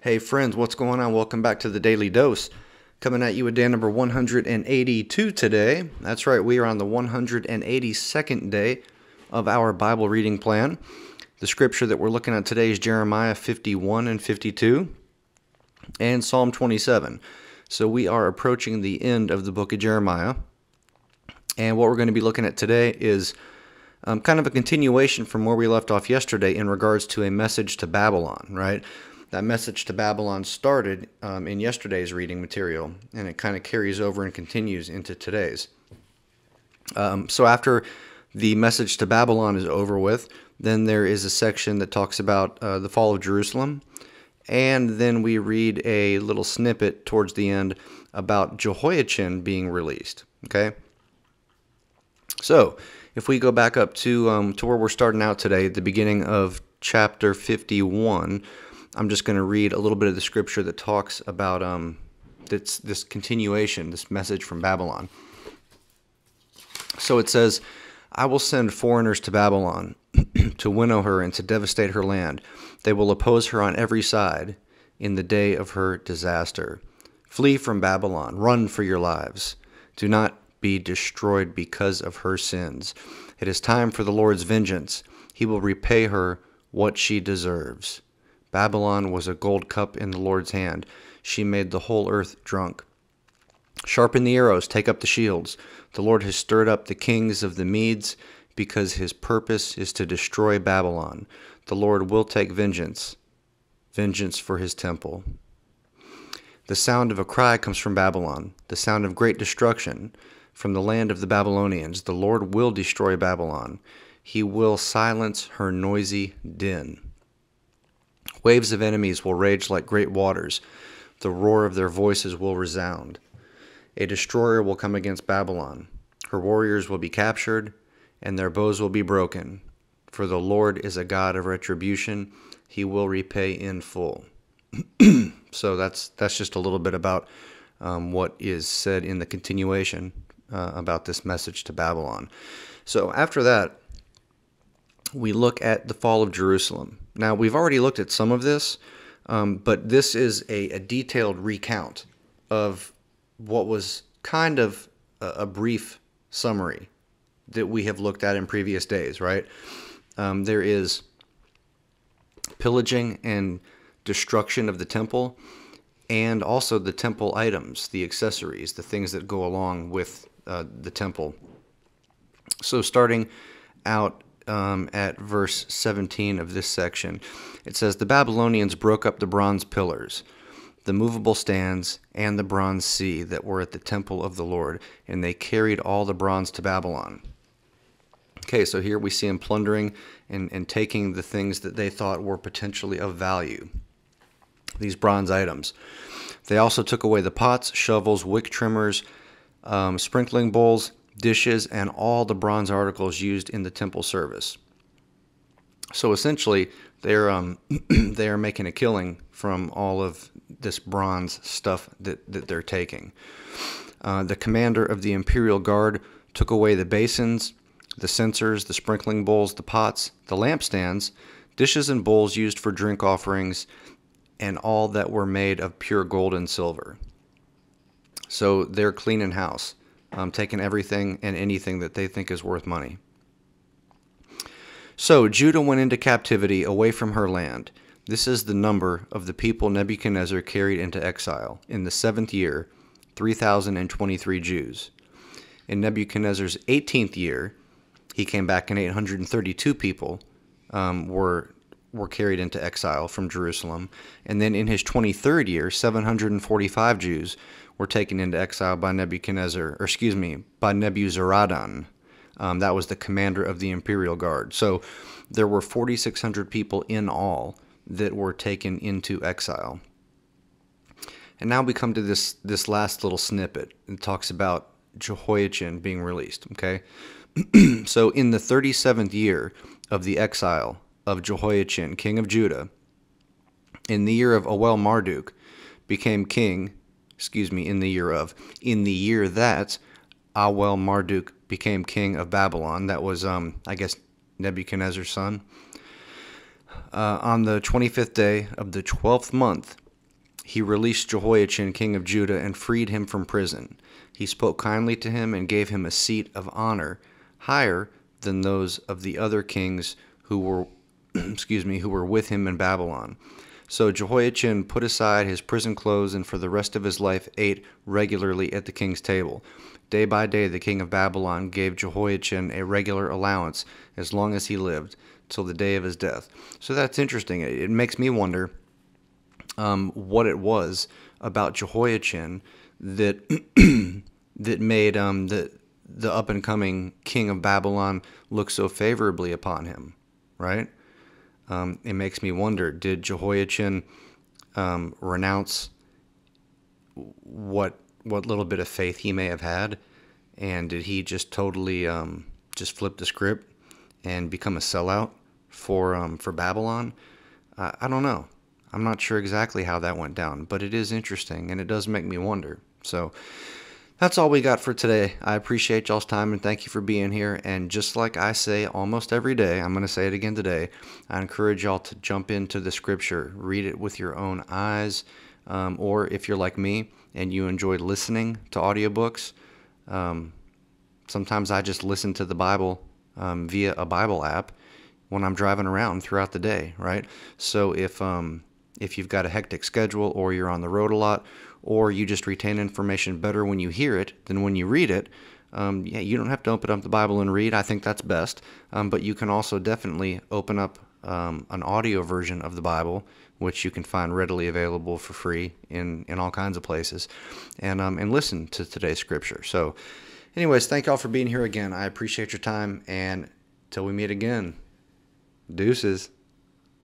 Hey friends, what's going on? Welcome back to the Daily Dose. Coming at you with day number 182 today. That's right, we are on the 182nd day of our Bible reading plan. The scripture that we're looking at today is Jeremiah 51 and 52 and Psalm 27. So we are approaching the end of the book of Jeremiah. And what we're going to be looking at today is kind of a continuation from where we left off yesterday in regards to a message to Babylon, right? That message to Babylon started in yesterday's reading material, and it kind of carries over and continues into today's. So after the message to Babylon is over with, then there is a section that talks about the fall of Jerusalem, and then we read a little snippet towards the end about Jehoiachin being released. Okay? So if we go back up to where we're starting out today, at the beginning of chapter 51, I'm just going to read a little bit of the scripture that talks about this continuation, this message from Babylon. So it says, I will send foreigners to Babylon to winnow her and to devastate her land. They will oppose her on every side in the day of her disaster. Flee from Babylon. Run for your lives. Do not be destroyed because of her sins. It is time for the Lord's vengeance. He will repay her what she deserves. Babylon was a gold cup in the Lord's hand. She made the whole earth drunk. Sharpen the arrows, take up the shields. The Lord has stirred up the kings of the Medes, because his purpose is to destroy Babylon. The Lord will take vengeance for his temple. The sound of a cry comes from Babylon, the sound of great destruction from the land of the Babylonians. The Lord will destroy Babylon. He will silence her noisy din. Waves of enemies will rage like great waters. The roar of their voices will resound. A destroyer will come against Babylon. Her warriors will be captured, and their bows will be broken. For the Lord is a God of retribution. He will repay in full. So that's just a little bit about what is said in the continuation about this message to Babylon. So after that, we look at the fall of Jerusalem. Now, we've already looked at some of this, but this is a detailed recount of what was kind of a brief summary that we have looked at in previous days, right? There is pillaging and destruction of the temple, and also the temple items, the accessories, the things that go along with the temple. So starting out at verse 17 of this section, it says, The Babylonians broke up the bronze pillars, the movable stands, and the bronze sea that were at the temple of the Lord, and they carried all the bronze to Babylon. Okay, so here we see them plundering and taking the things that they thought were potentially of value, these bronze items. They also took away the pots, shovels, wick trimmers, sprinkling bowls, dishes, and all the bronze articles used in the temple service. So essentially, they are making a killing from all of this bronze stuff that they're taking. The commander of the imperial guard took away the basins, the censers, the sprinkling bowls, the pots, the lampstands, dishes and bowls used for drink offerings, and all that were made of pure gold and silver. So they're cleaning house. Taking everything and anything that they think is worth money. So Judah went into captivity away from her land. This is the number of the people Nebuchadnezzar carried into exile. In the 7th year, 3,023 Jews. In Nebuchadnezzar's 18th year, he came back and 832 people were carried into exile from Jerusalem. And then in his 23rd year, 745 Jews were taken into exile by by Nebuzaradan. That was the commander of the imperial guard. So there were 4,600 people in all that were taken into exile. And now we come to this last little snippet. It talks about Jehoiachin being released. Okay, so in the 37th year of the exile of Jehoiachin, king of Judah, in the year of Awel Marduk became king. In the year that Awel Marduk became king of Babylon. That was, I guess, Nebuchadnezzar's son. On the 25th day of the 12th month, He released Jehoiachin, king of Judah, and freed him from prison. He spoke kindly to him and gave him a seat of honor, higher than those of the other kings who were who were with him in Babylon. So Jehoiachin put aside his prison clothes and for the rest of his life ate regularly at the king's table. Day by day the king of Babylon gave Jehoiachin a regular allowance as long as he lived, till the day of his death. So that's interesting. It makes me wonder what it was about Jehoiachin that that made the up and coming king of Babylon look so favorably upon him, right? It makes me wonder: did Jehoiachin renounce what little bit of faith he may have had, and did he just totally just flip the script and become a sellout for Babylon? I don't know. I'm not sure exactly how that went down, but it is interesting, and it does make me wonder. So that's all we got for today. I appreciate y'all's time, and thank you for being here. And just like I say almost every day, I'm going to say it again today, I encourage y'all to jump into the scripture, read it with your own eyes, or if you're like me and you enjoy listening to audiobooks, sometimes I just listen to the Bible via a Bible app when I'm driving around throughout the day, right? So if you've got a hectic schedule, or you're on the road a lot, or you just retain information better when you hear it than when you read it, you don't have to open up the Bible and read. I think that's best. But you can also definitely open up an audio version of the Bible, which you can find readily available for free in all kinds of places, and listen to today's scripture. So anyways, thank y'all for being here again. I appreciate your time, and till we meet again, deuces.